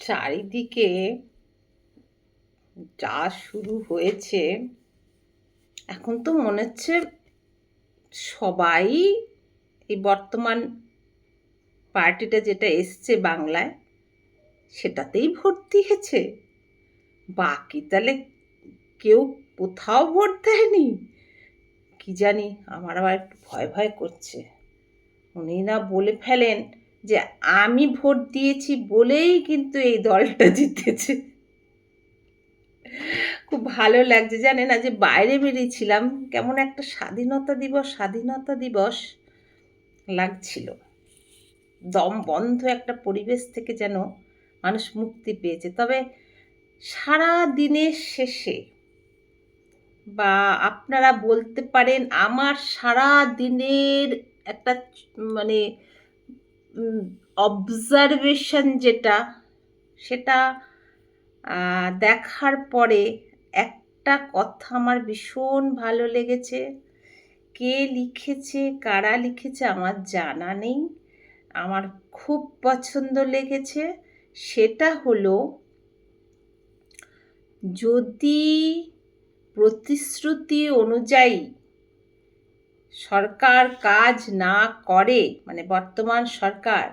চারিদিকে যা শুরু হয়েছে, এখন তো মনে হচ্ছে সবাই এই বর্তমান পার্টিটা যেটা এসছে বাংলায় সেটাতেই ভোট দিয়েছে। বাকি তাহলে কেউ কোথাও ভোট দেয়নি কি জানি। আমার আবার একটু ভয় ভয় করছে। উনি না বলে ফেলেন যে আমি ভোট দিয়েছি বলেই কিন্তু এই দলটা জিতেছে। খুব ভালো লাগছে জানেন, যে বাইরে বেরিয়েছিলাম কেমন একটা স্বাধীনতা দিবস লাগছিল। দম বন্ধ একটা পরিবেশ থেকে যেন মানুষ মুক্তি পেয়েছে। তবে সারা দিনের শেষে বা আপনারা বলতে পারেন আমার সারা দিনের একটা মানে অবজারভেশন যেটা, সেটা দেখার পরে একটা কথা আমার ভীষণ ভালো লেগেছে। কে লিখেছে, কারা লিখেছে আমার জানা নেই, আমার খুব পছন্দ লেগেছে। সেটা হলো, যদি প্রতিশ্রুতি অনুযায়ী সরকার কাজ না করে, মানে বর্তমান সরকার,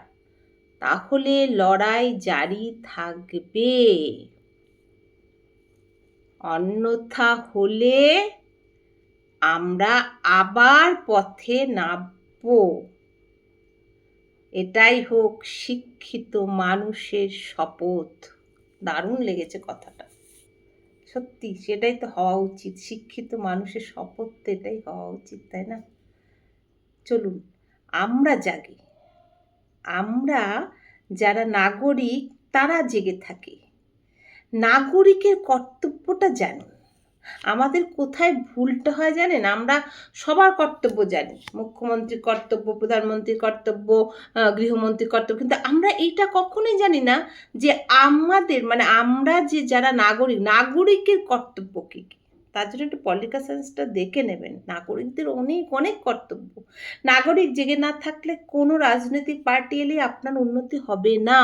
তাহলে লড়াই জারি থাকবে। অন্যথা হলে আমরা আবার পথে নামবো। এটাই হোক শিক্ষিত মানুষের শপথ। দারুণ লেগেছে কথাটা, সত্যি সেটাই তো হওয়া উচিত। শিক্ষিত মানুষের শপথ তো এটাই হওয়া উচিত, তাই না? চলুন আমরা জাগি, আমরা যারা নাগরিক তারা জেগে থাকি। নাগরিকের কর্তব্যটা জানুন। আমাদের কোথায় ভুলটা হয় জানেন? আমরা সবার কর্তব্য জানি, মুখ্যমন্ত্রীর কর্তব্য, প্রধানমন্ত্রীর কর্তব্য, গৃহমন্ত্রীর কর্তব্য, কিন্তু আমরা এইটা কখনোই জানি না যে আমাদের মানে আমরা যে যারা নাগরিকের কর্তব্য কী কী। তার জন্য একটু পলিটিক্যাল সায়েন্সটা দেখে নেবেন। নাগরিকদের অনেক অনেক কর্তব্য। নাগরিক জেগে না থাকলে কোনো রাজনৈতিক পার্টি এলেই আপনার উন্নতি হবে না।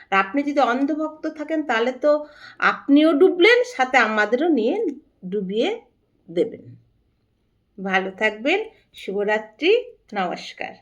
আর আপনি যদি অন্ধভক্ত থাকেন তাহলে তো আপনিও ডুবলেন, সাথে আমাদেরও নিয়ে ডুবিয়ে দেবেন। ভালো থাকবেন। শুভরাত্রি। নমস্কার।